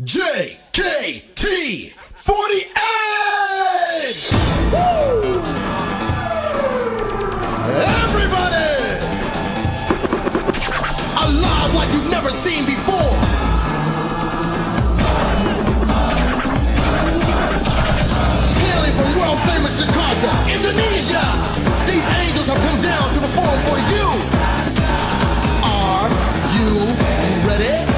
JKT 48! Woo! Everybody! Alive like you've never seen before! Hailing from world famous Jakarta, Indonesia! These angels have come down to perform for you! Are you ready?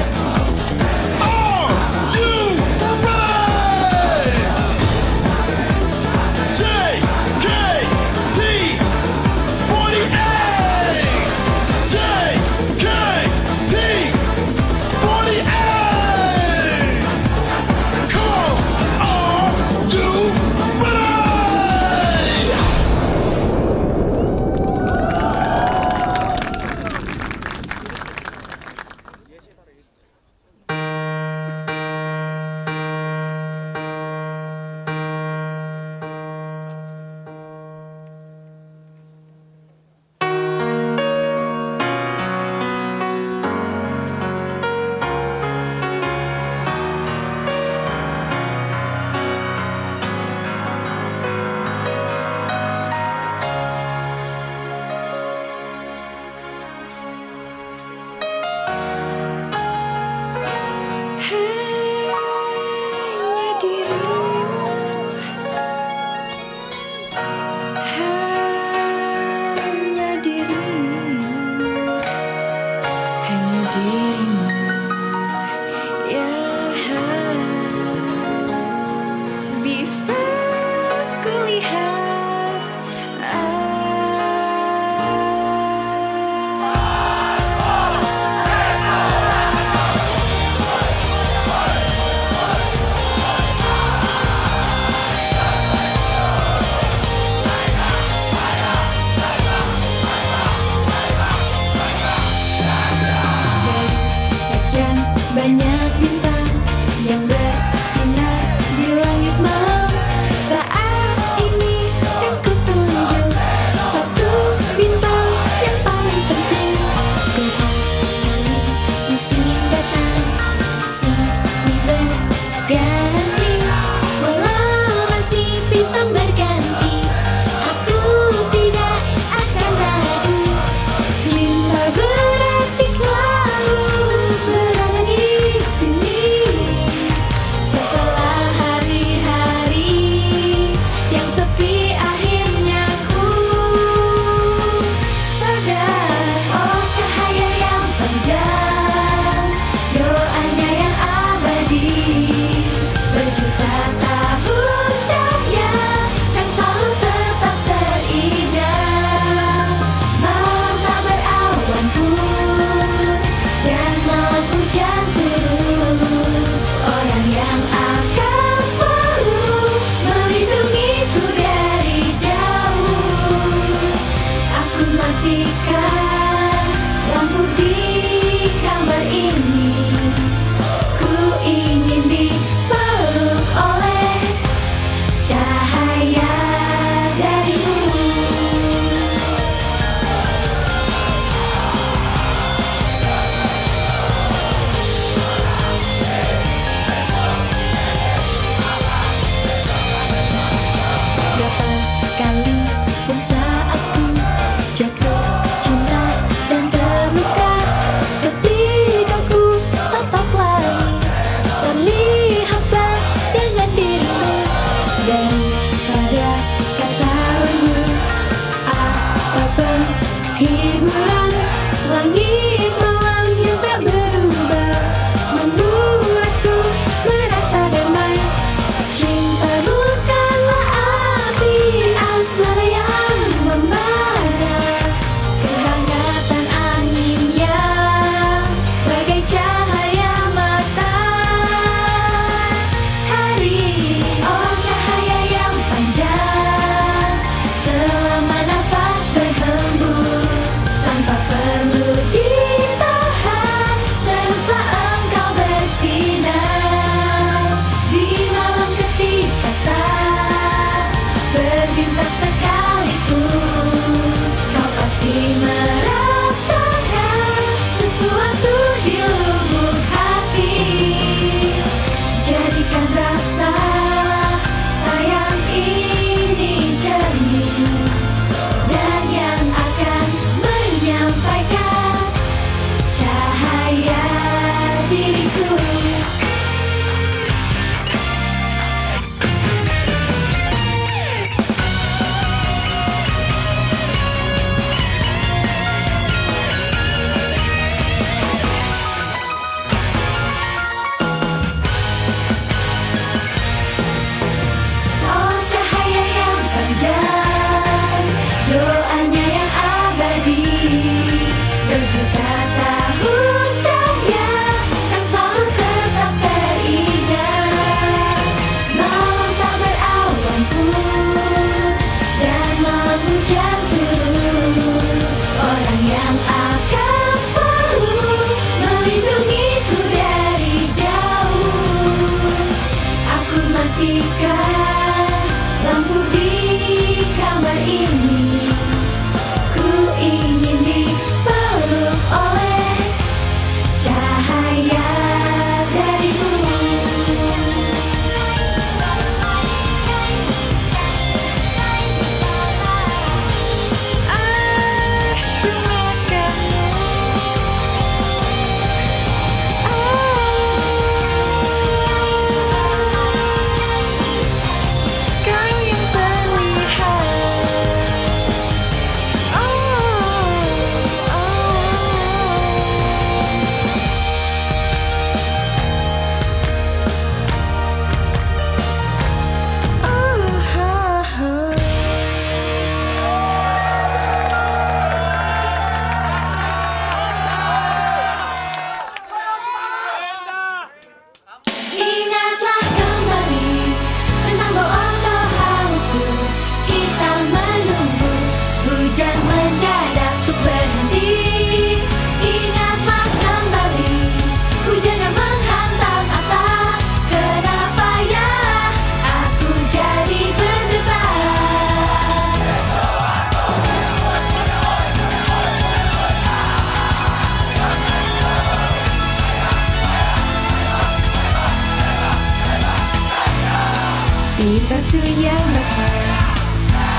Sabsu yang basah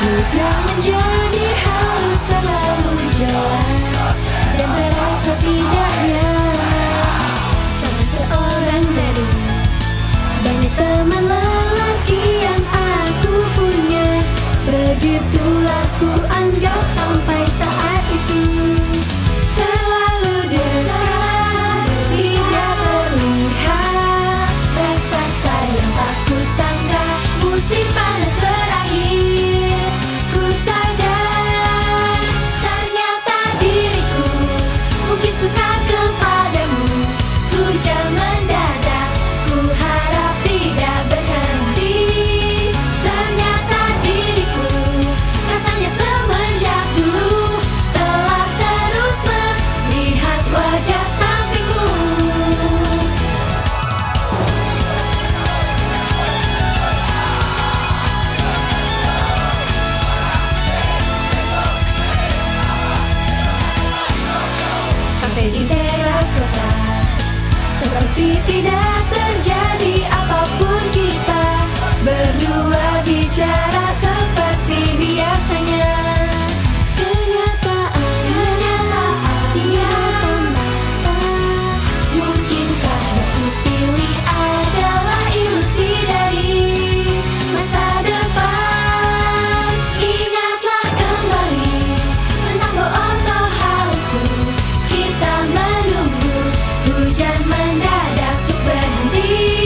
sudah menjadi halus terlalu jelas dan terasa tidak nyaman. Sama seorang dari banyak teman lelaki yang aku punya, begitulah ku anggap sampai saat itu. Terlalu dekat, tidak terlihat, rasa sayang tak kusangka. Musim panas berakhir, ku sadar ternyata diriku mungkin suka kepadamu. Hujan mendadak, ku harap tidak berhenti. Ternyata diriku rasanya semenjak dulu telah terus melihat wajah sampingmu. Sampai di teras kota, seperti tidak terjadi apapun, kita berdua bicara seperti biasanya. Kenyataan tiada mata, mungkinkah yang kupilih adalah ilusi dari masa depan. Ingatlah kembali tentang Boonto Hausu. Kita menunggu hujan mendadak untuk berhenti.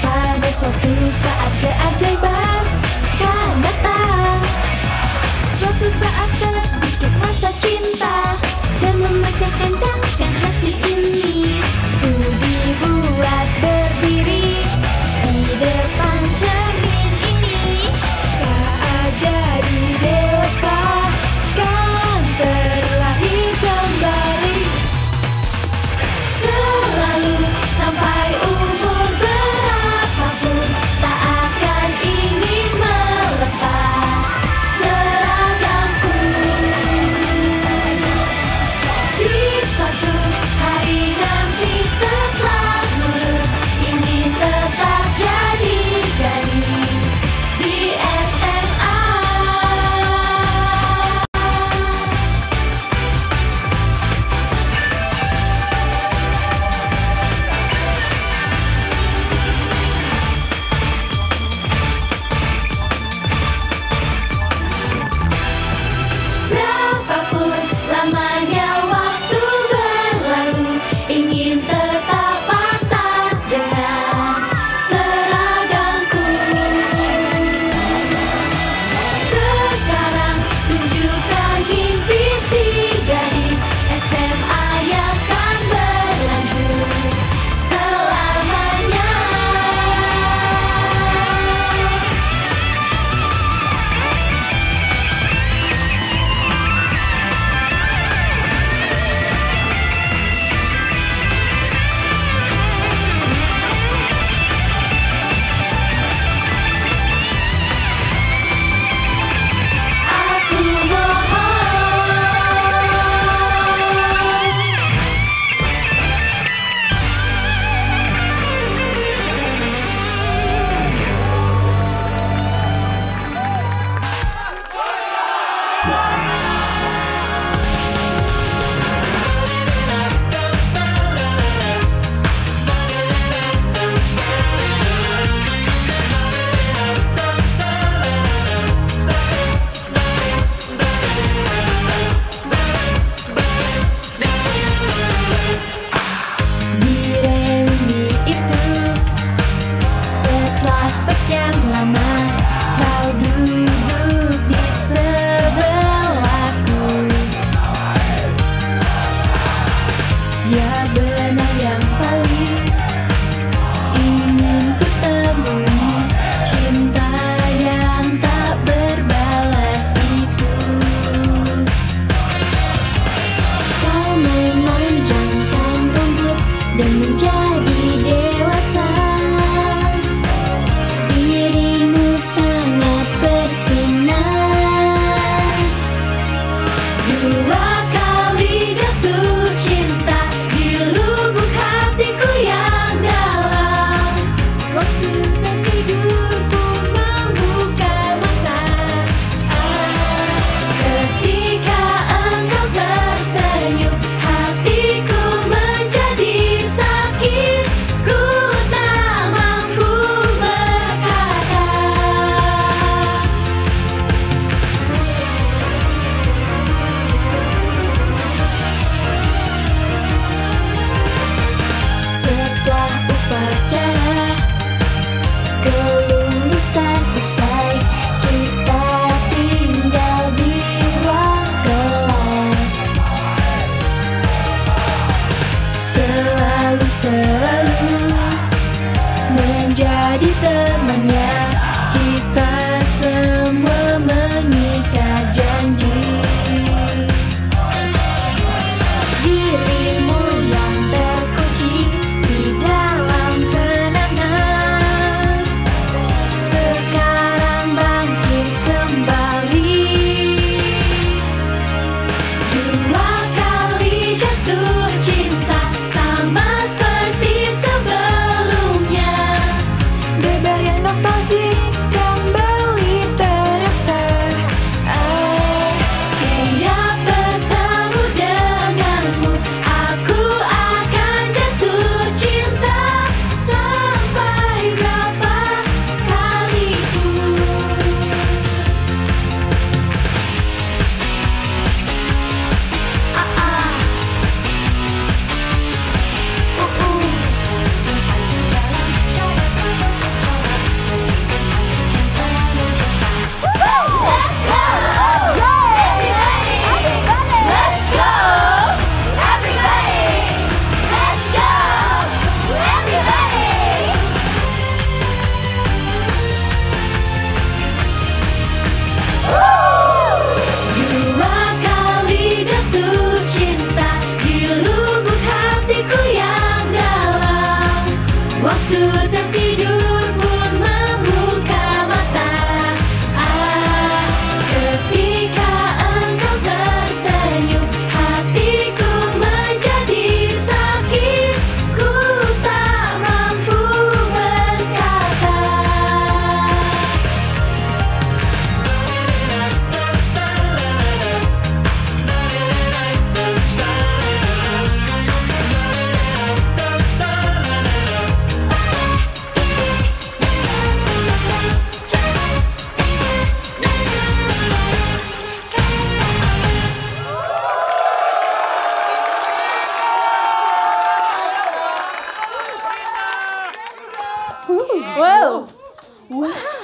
pada suatu saat keajaiban kan datang. Suatu saat sedikit rasa cinta dan memecahkan jangkar hati ini. Ku dibuat berdiri di depan cermin ini. Saat jadi dewasa kan terlahir kembali. Selalu sampai umur berapapun tak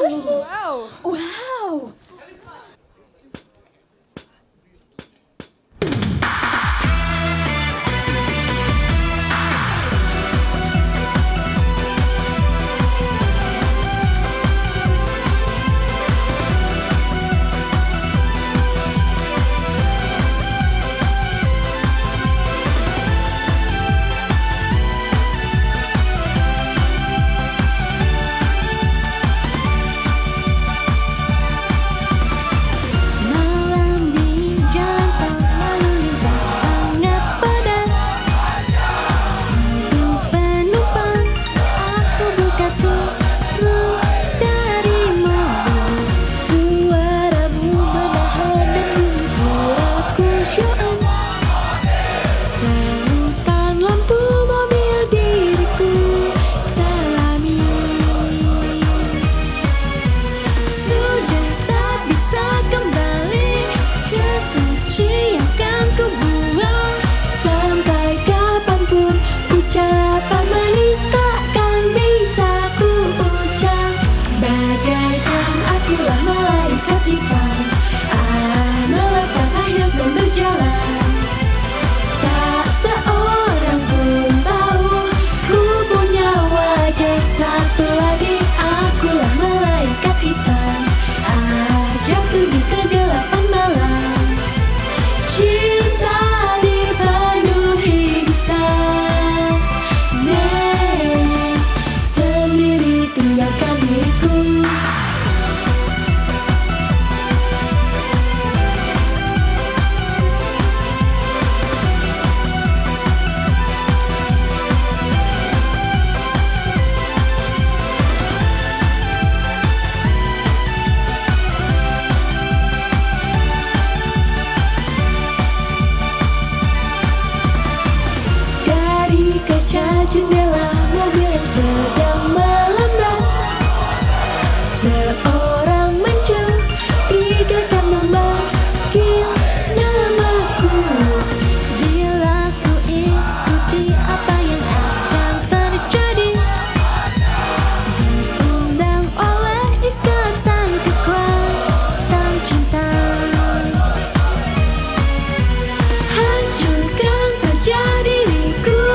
Wow. Wow. Jendela mobil yang sedang melambat, seorang mencurigakan memanggil namaku. Bila ku ikuti apa yang akan terjadi, diundang oleh ikatan kekuatan cinta. Hancurkan saja diriku,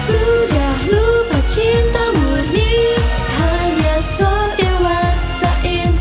sudah lupa cinta murni, hanya sok dewasa ini.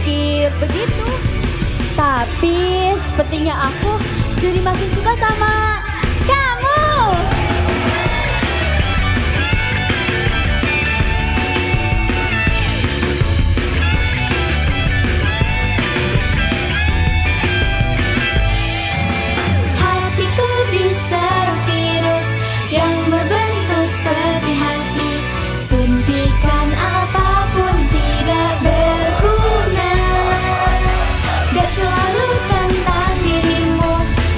pikir begitu. Tapi sepertinya aku jadi makin suka sama kamu. Hatiku diserang virus yang berbentuk seperti hati. Suntikan apapun tidak berguna. Dan selalu tentang dirimu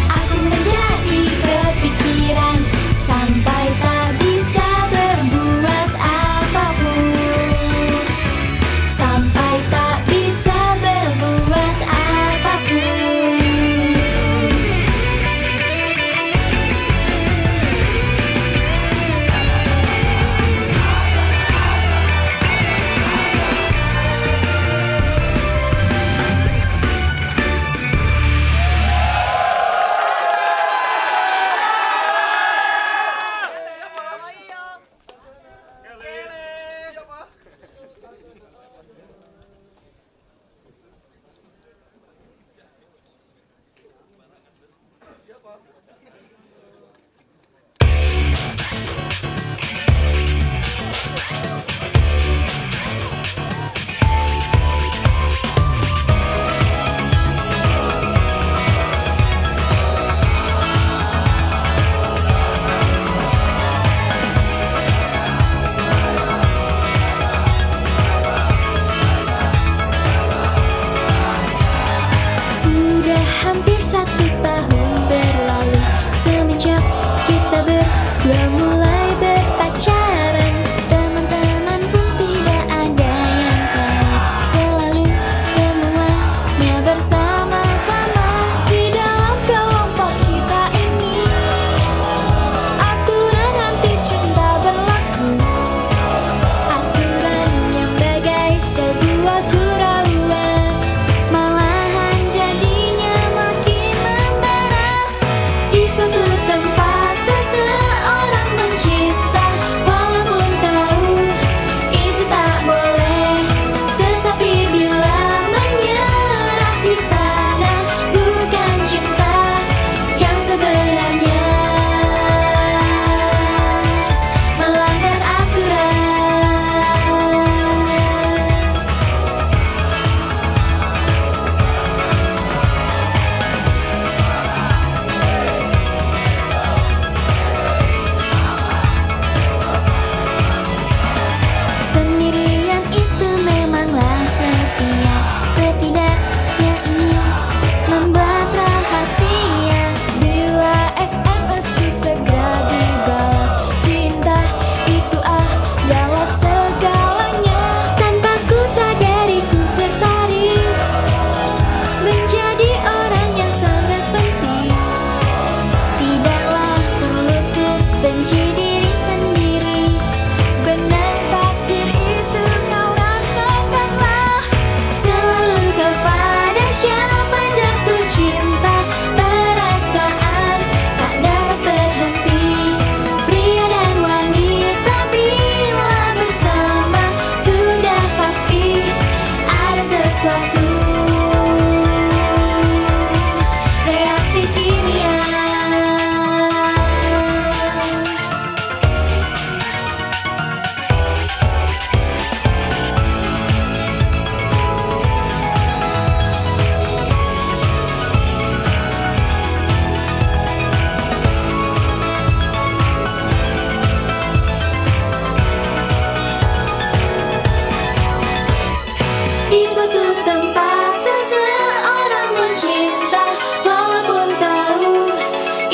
aku menjadi kepikiran, sampai tak bisa berbuat apapun. Sampai tak bisa berbuat apapun. Sudah hampir 1 tahun berlalu semenjak kita berdua mulai berpacaran. Teman-teman pun tidak ada yang tahu, selalu semuanya bersama-sama di dalam kelompok kita ini. Aturan anti cinta berlaku, aturan yang bagai sebuah gurauan, malahan jadinya makin membara. Di suatu tempat seseorang mencipta, walaupun tahu itu tak boleh, tetapi bila menyerah di sana bukan cinta yang sebenarnya, melanggar aturan. Sendirian itu memanglah setia, setidaknya ingin membuat rahasia. Bila SMS-ku segera dibalas, cinta itu adalah segalanya. Tanpa ku sadari ku tertarik menjadi orang yang sangat penting. Tidaklah perlu ku benci diri sendiri, benar takdir itu kau rasakanlah. Selalu kepada siapa jatuh cinta, perasaan tak dapat berhenti. Pria dan wanita bila bersama sudah pasti ada sesuatu, reaksi kimia. Di suatu tempat seseorang mencipta, walaupun tahu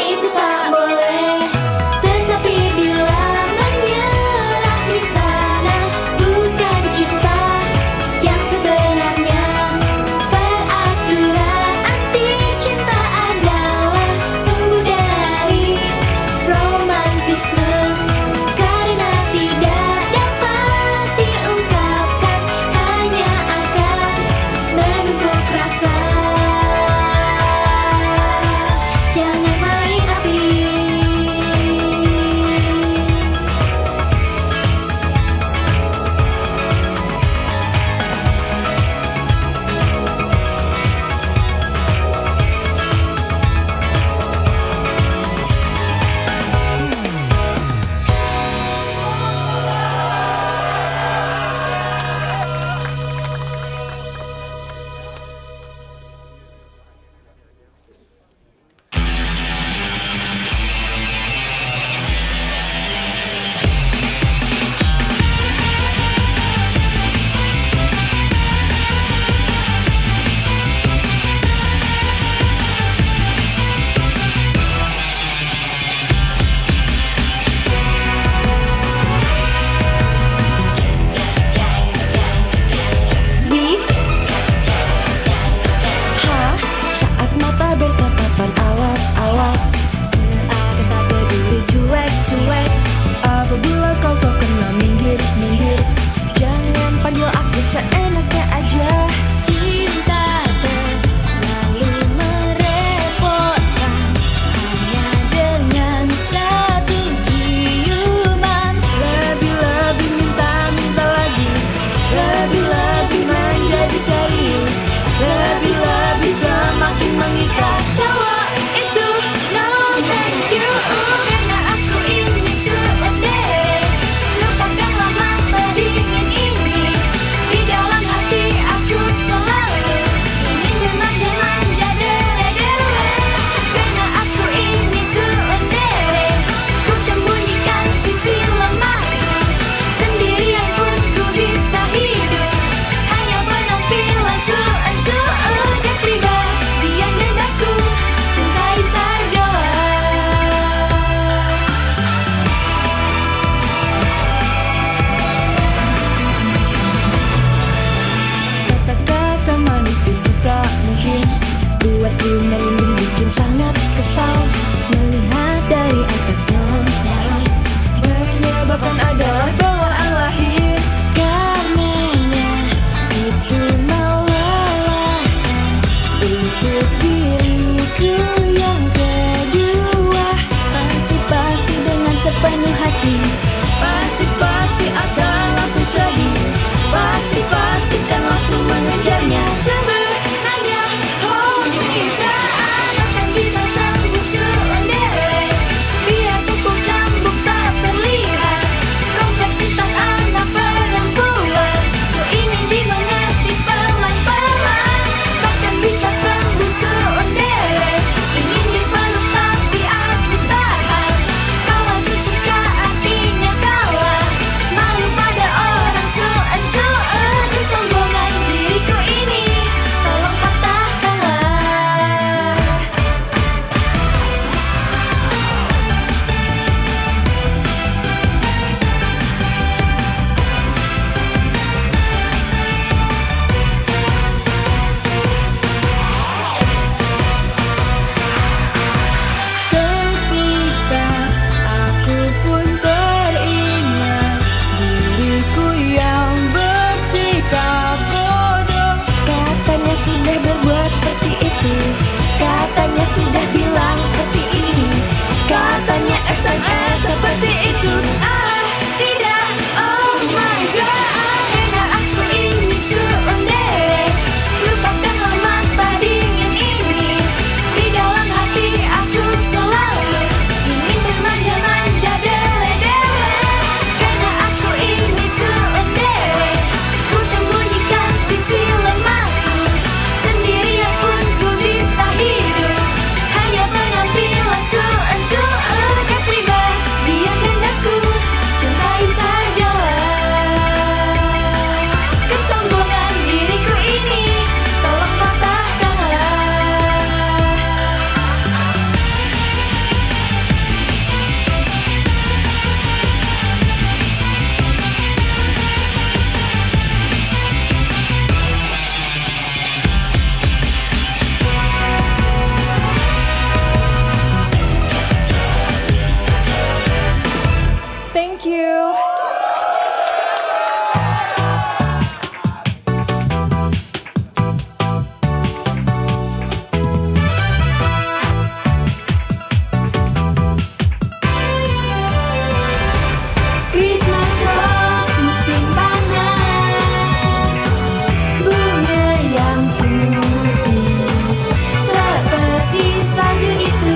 itu tak boleh, tetapi bila menyerah di sana bukan cinta yang sebenarnya. Peraturan anti cinta adalah sumber dari romantisme, karena tidak dapat diungkapkan, hanya akan menumpuk rasa. Jangan main api. hati. Pasti akan langsung sedih. Pasti kan langsung mengejarnya. Sebenarnya kita akan bisa sembuh seondere. Biar pupuk cambuk tak terlihat. Rongga cinta anak perempuan. Ku ingin dimengerti pelan-pelan. Takkan bisa sembuh seondere. Ingin dipeluk tapi aku tahan. Kawan ku suka artinya kalah. Malu pada orang suen-suen. Kesombongan diriku ini tolong patahkanlah. Ketika aku pun teringat diriku yang bersikap bodoh. Katanya sudah berbuat seperti itu. Katanya sudah bilang seperti ini. Katanya SMS seperti itu. Tidak, oh my god. Karena aku ini seondere. Lupakanlah mata dingin ini. Di dalam hati aku selalu ingin bermanja-manja dele-dele. Karena aku ini seondere. Ku sembunyikan sisi lemahku. Sendirian pun ku bisa hidup. Hanya penampilan suen-suen. Kepribadian rendaku cintai sajalah. Kesombongan diriku ini tolong patahkanlah. Thank you. Christmas rose musim panas. Bunga yang putih seperti salju itu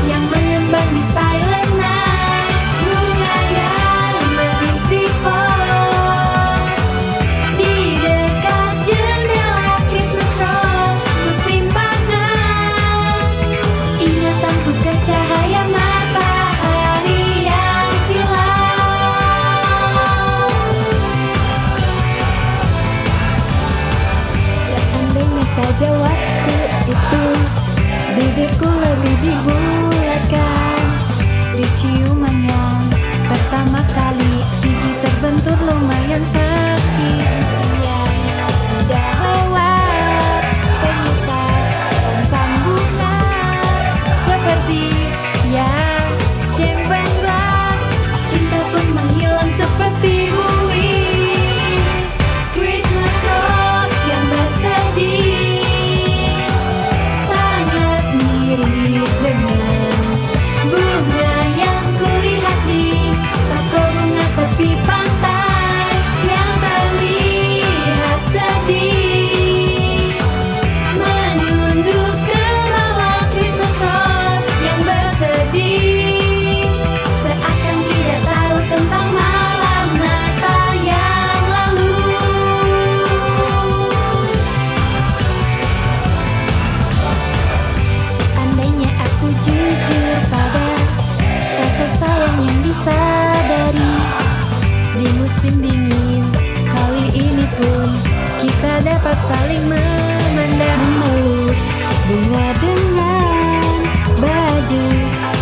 yang mengembang di silent night. Bunga yang manis di pot di dekat jendela. Christmas rose musim panas. Ingatanku ke cahaya matahari yang silau. Seandainya saja waktu itu bibirku lebih dibulatkan, diciuman yang pertama kali gigi terbentur lumayan sakit. Yang sudah lewat penyesal dan sambungan seperti yang champagne glass. Cinta pun menghilang seperti buih. Christmas rose yang bersedih sangat mirip dengan bunga yang kulihat di toko bunga tepi pantai yang terlihat sedih. Menunduk ke bawah Christmas rose yang bersedih, seakan tidak tahu tentang malam Natal yang lalu. Seandainya aku jujur pada rasa sayang yang disadari di musim dingin kali ini pun kita dapat saling memandang. Memeluk bunga dengan baju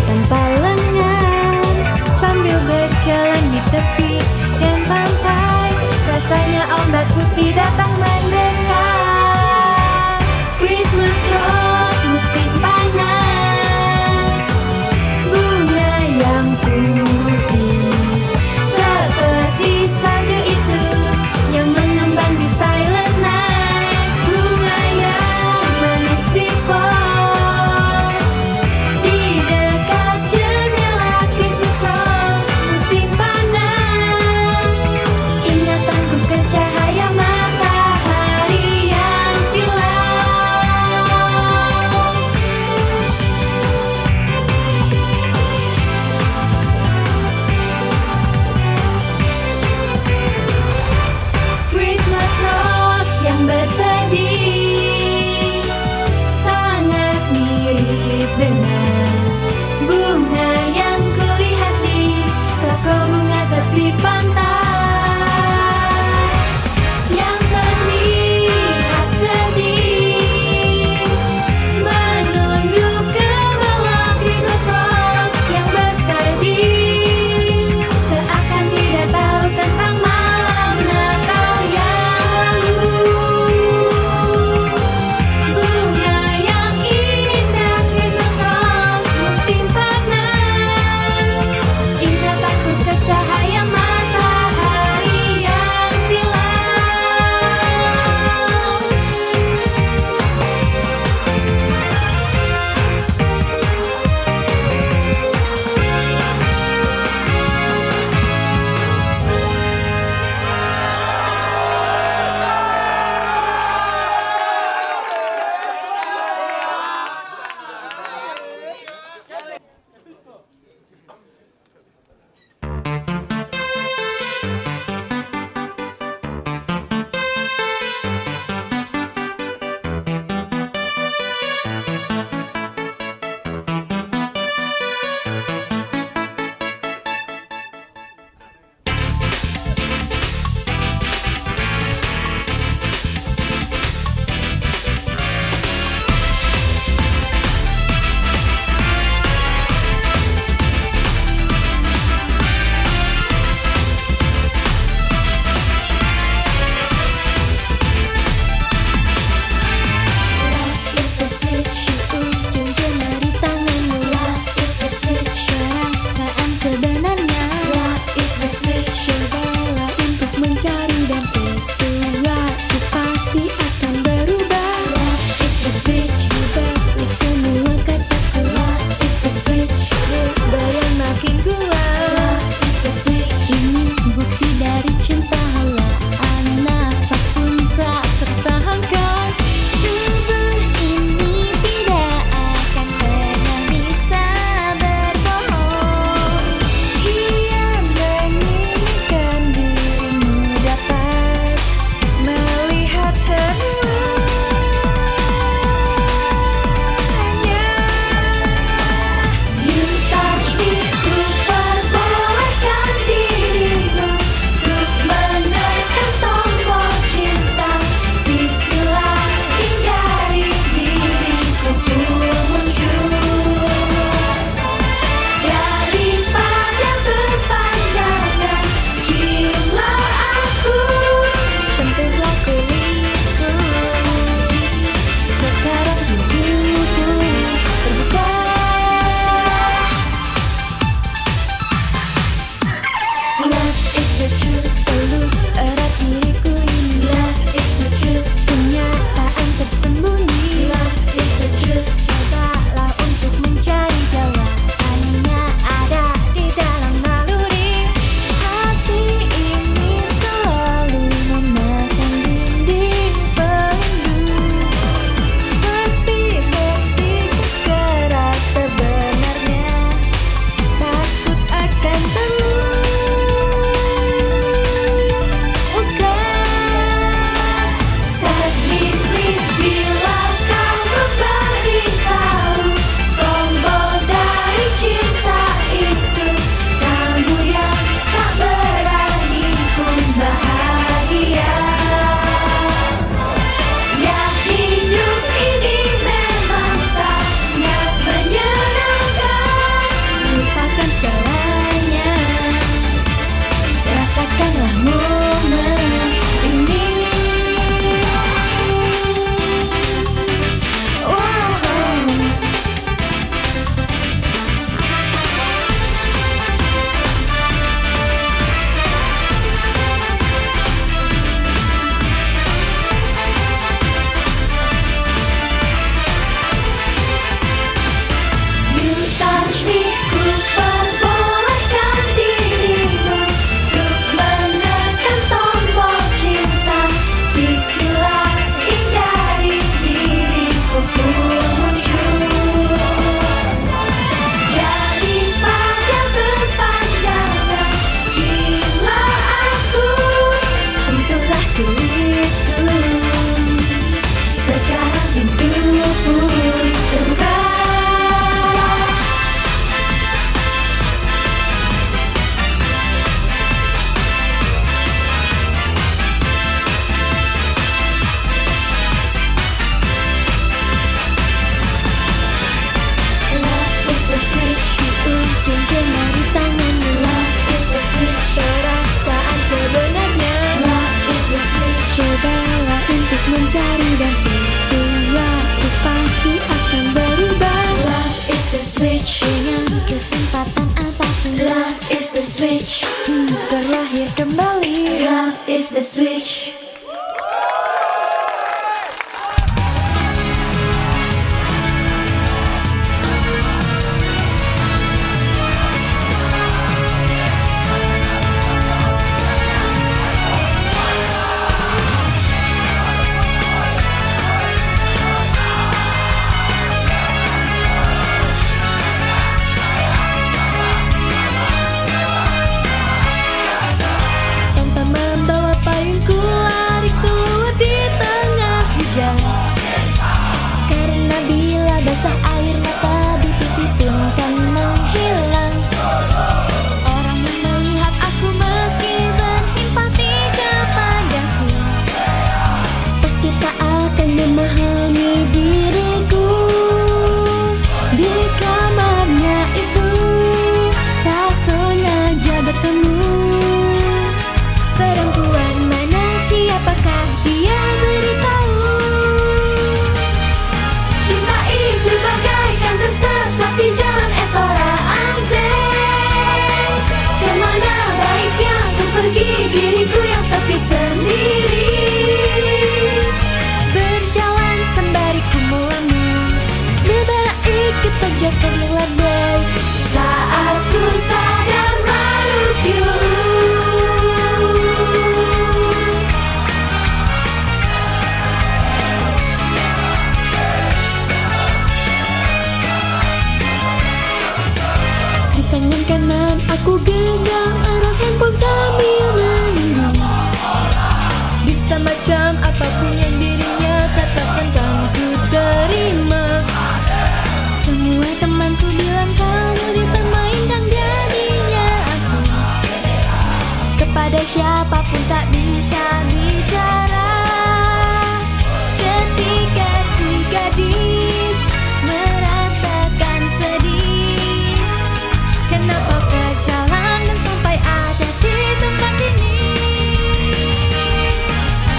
tanpa lengan sambil berjalan di tepi dan pantai. Rasanya ombak putih datang mendekat. Christmas rose musim panas. Bunga yang putih seperti salju itu yang mengembang di silent night. Bunga yang manis di pot is the switch. Terlahir kembali. Love is the switch. Tanpa membawa payungku lari keluar di tengah hujan. Karena bila basah air mata di pipi pun kan menghilang. Orang yang melihat aku meski bersimpati kepadaku pasti tak akan memahami diriku. Di kamarnya itu tak sengaja bertemu. Perempuan mana, siapakah dia, beritahu. Cinta itu bagaikan tersesat di jalan Etora Anzen. Kemana baiknya ku pergi, diriku yang sepi sendiri. Berjalan sembari ku melamun, lebih baik kita jatuh yang ladai. Saat ku sadar meluk you. Di tangan kanan aku genggam arah handphone sambil menunggu. Bisa macam apapun yang dirinya katakan kan ku terima. Semua temanku bilang kamu dipermainkan, jadinya aku kepada siapapun tak bisa bicara. Ketika si gadis merasakan sedih, kenapa perjalanan sampai ada di tempat ini?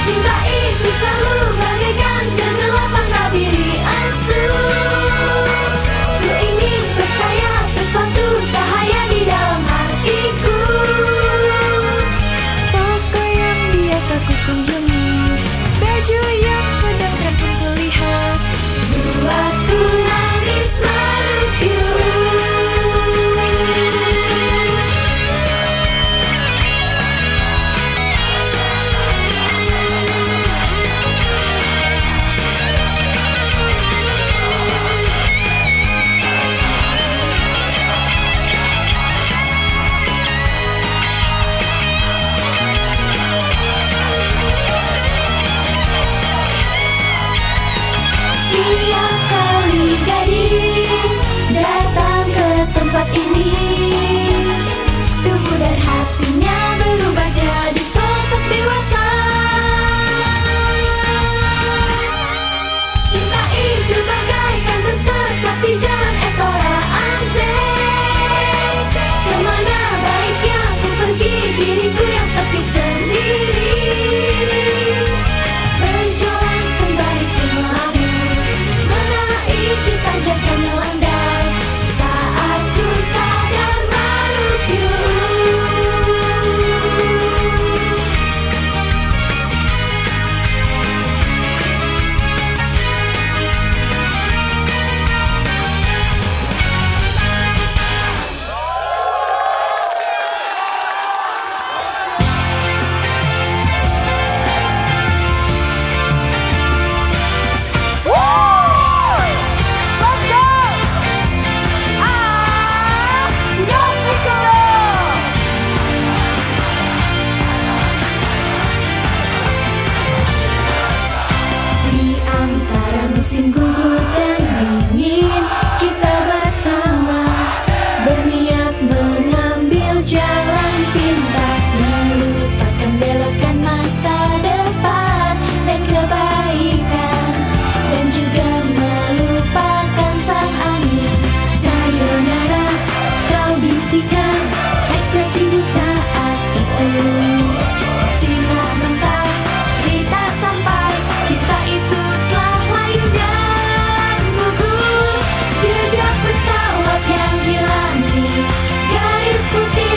Cinta itu selalu bagaikan kegelapan labirian sus. Ku ingin percaya sesuatu cahaya di dalam hatiku. Toko yang biasa ku kunjungi, baju yang sedang rampung kulihat. Buatku nangis meluk you. Tiap kali gadis datang ke tempat ini, tubuh dan hatinya berubah jadi sosok dewasa. Cinta itu bagaikan tersesat di jalan Etora Anzen. Kemana baiknya ku pergi, diriku yang sepi sendiri. Berjalan sembari ku melamun, menaiki tanjakan yang landai. Saat ku sadar meluk you. Di antara musim gugur dan dingin, kita bersama berniat mengambil jalan pintas, melupakan belokan masa depan dan kebaikan, dan juga melupakan sang angin. Sayonara, kau bisikan ekspresimu saat itu. Sinar mentah, kita sampai, cinta itu telah layu dan gugur. Jejak pesawat yang di langit, garis putih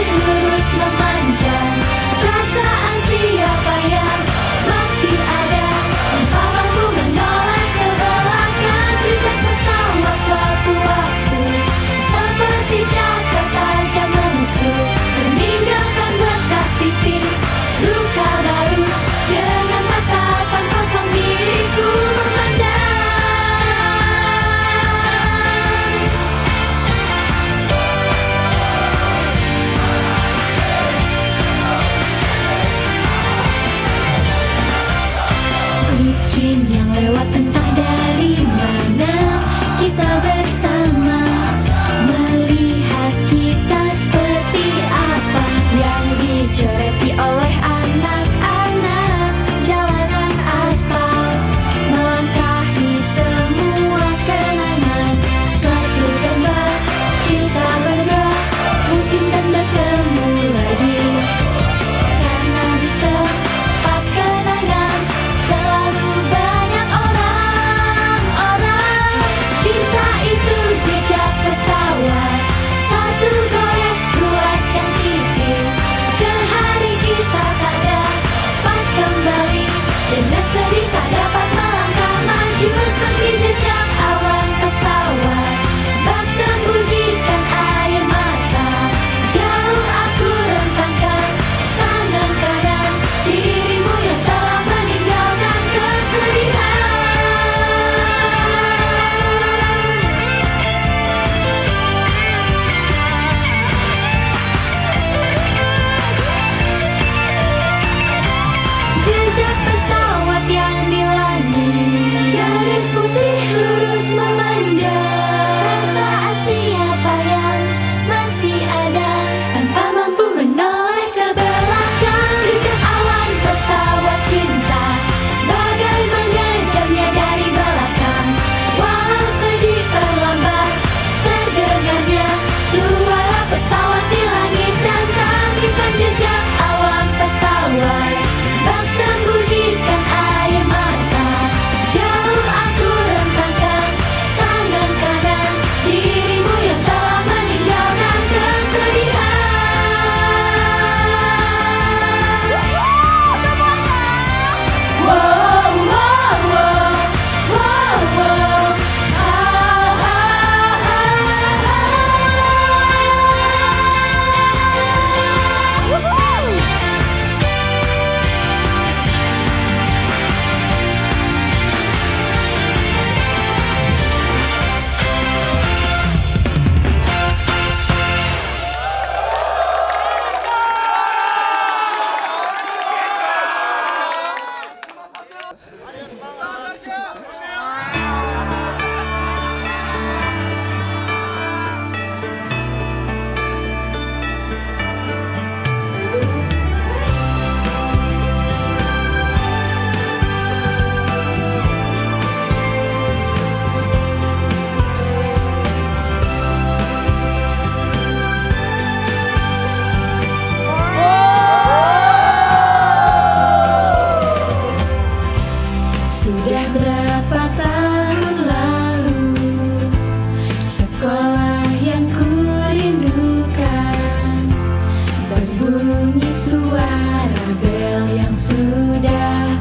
Bunyi suara bel yang sudah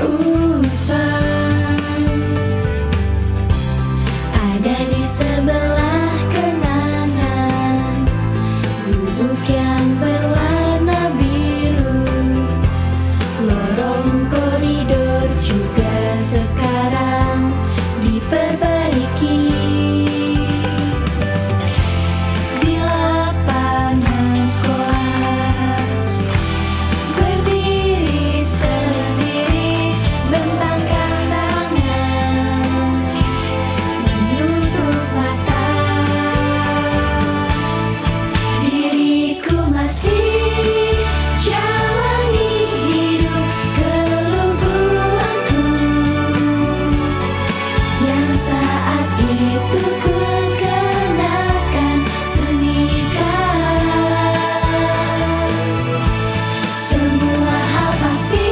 usang. Ada di sebelah kenangan gubuk yang berwarna biru. Lorong koridor juga sekarang diperbaiki. Di lapangan sekolah berdiri sendiri, bentangkan tangan, menutup mata. Diriku masih jalani hidup kelumpulanku yang saat itu ku kenakan senikan. Semua hal pasti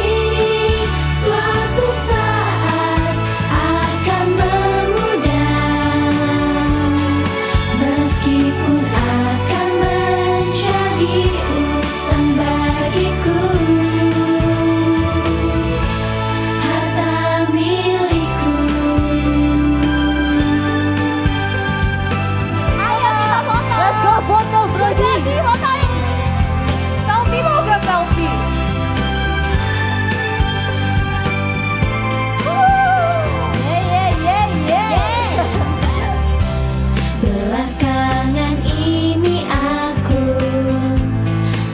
suatu saat akan bermudah, meskipun akan menjadi usang bagiku. Harta milikku. Let's go foto, Brody. Selfie mau gak selfie? Belakangan ini aku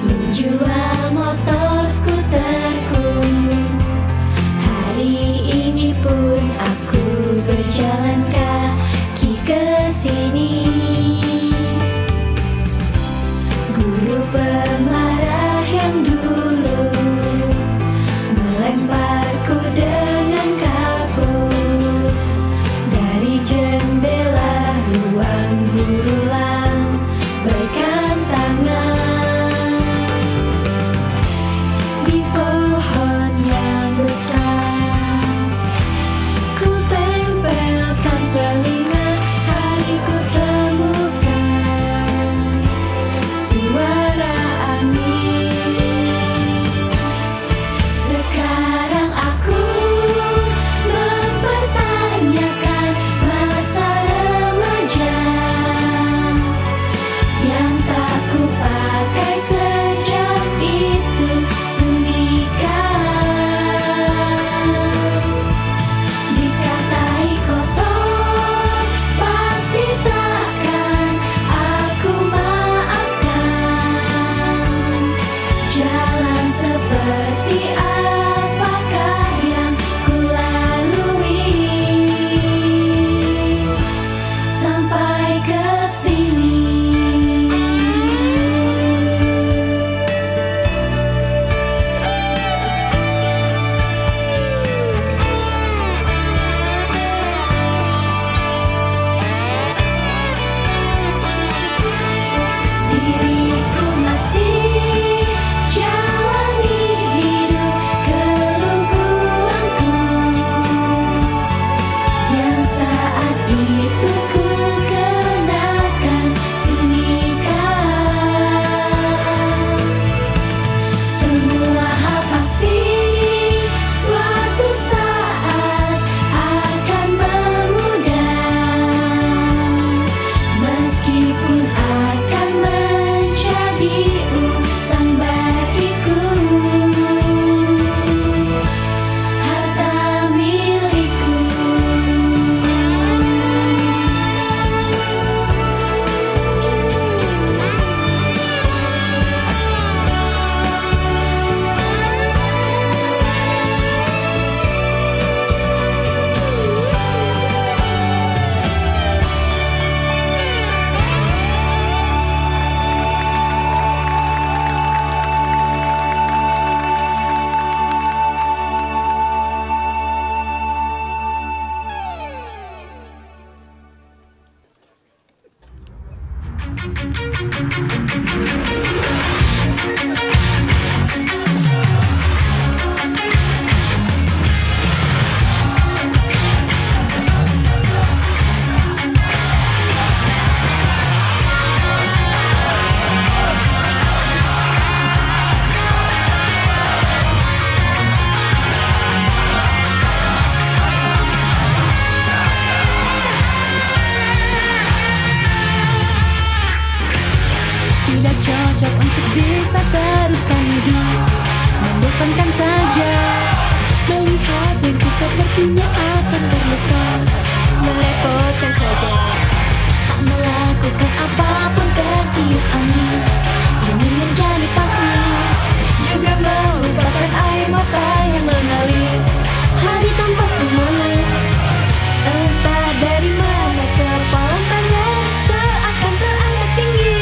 menjual motor skuterku. Hari ini pun aku berjalan kaki ke sini. Guru pemarah yang dulu melemparku dengan kapur dari jendela ruang guru lambaikan tangan. Di pohon yang besar ku tempelkan telinga. Hari ku temukan suara angin. Tekankan saja. Melihat mimpi sepertinya akan terluka, merepotkan saja. Tak melakukan apapun tertiup angin, ingin menjadi pasir, juga melupakan air mata yang mengalir. Hari tanpa semangat, entah dari mana kepalan tangan seakan terangkat tinggi.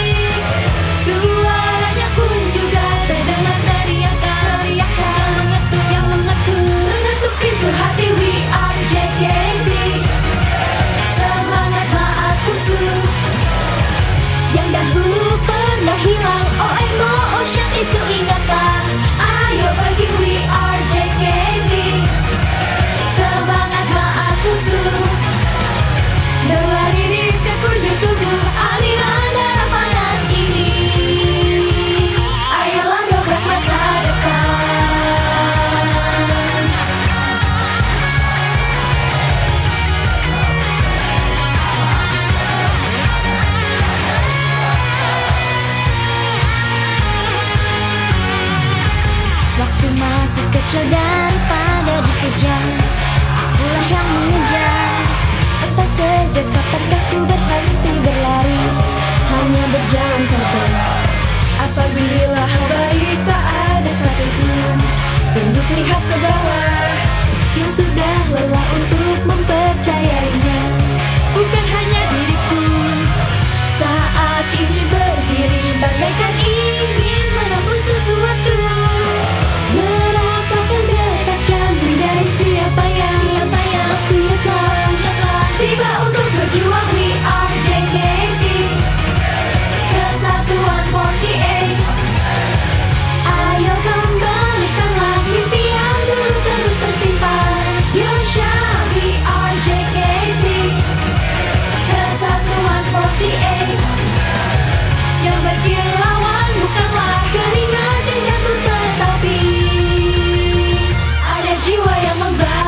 Suaranya pun juga terdengar teriakan yang mengetuk pintu hati. We are JKT, semangat maat musuh yang dahulu pernah hilang. OMO Ocean itu ingatlah, ayo pergi. We are JKT, semangat maat musuh berlari di sekujur tubuh aliran darah panas ini. Ayolah dobrak masa depan. Waktu masih kecil daripada dikejar, akulah yang mengejar. Entah sejak kapankah ku berhenti berlari, hanya berjalan saja. Apabila hal baik tak ada satupun, tunduk lihat ke bawah, yang sudah lelah untuk mempercayainya. Bukan hanya diriku, saat ini berdiri bagaikan ingin menembus sesuatu. Merasakan detak jantung dari siapa yang tiba untuk berjuang. We are JKT, Kesatuan 48. Ayo kembalikanlah mimpi yang dulu terus tersimpan. Yosha, we are JKT, Kesatuan 48. Yang berkilauan bukanlah keringat yang jatuh tetapi ada jiwa yang membara.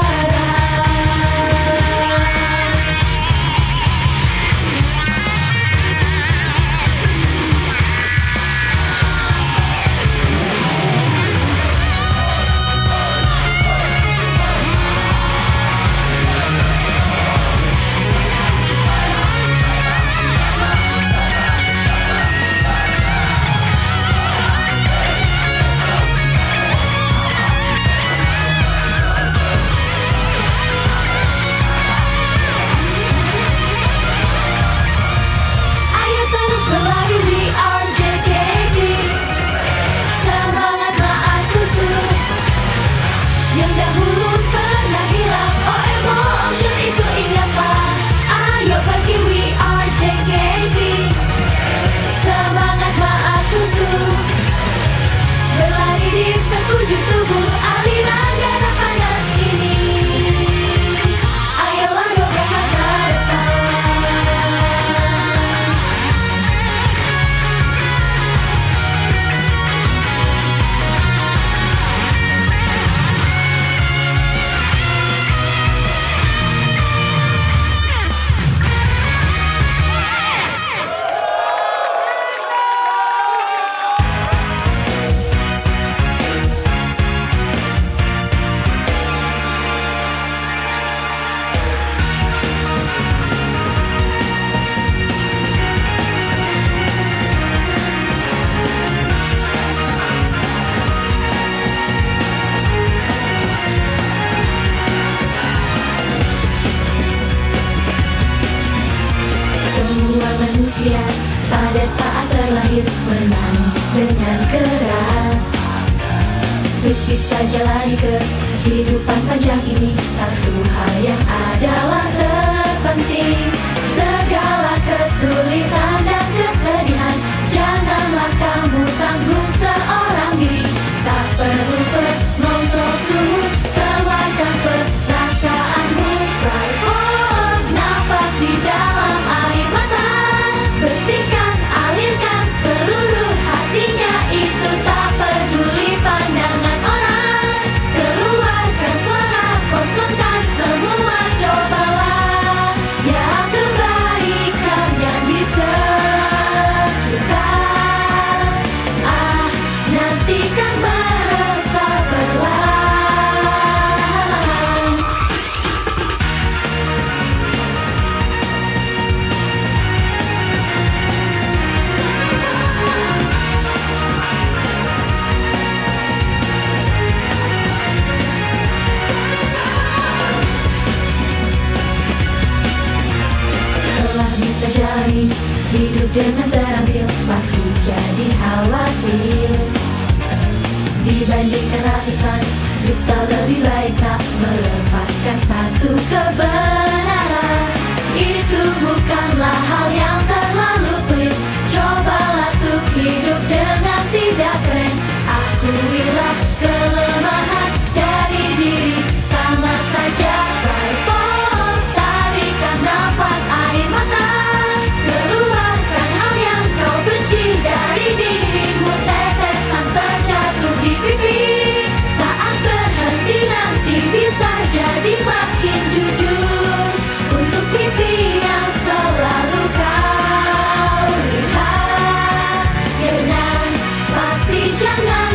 Ayo terus berlari. We are JKT, semangat maat musuh yang dahulu pernah hilang. OMO Ocean itu ingatlah, ayo pergi. We are JKT, semangat maat musuh berlari di sekujur tubuh aliran darah panas ini. Ayolah dobrak masa depan. Semua manusia pada saat terlahir menangis dengan keras. Untuk bisa jalani kehidupan panjang ini, satu hal yang adalah terpenting. Segala kesulitan dan kesedihan janganlah kamu tanggung seorang diri. Tak perlu mengontrol suhu, keluarkan perasaanmu. Try for nafas di dalam air mata, bersihkan, alirkan seluruh hatinya. Itu tak peduli pandangan orang. Keluarkan suara, kosongkan semua. Cobalah ya kebaikan yang bisa kita. Nantikan bersabar semangat.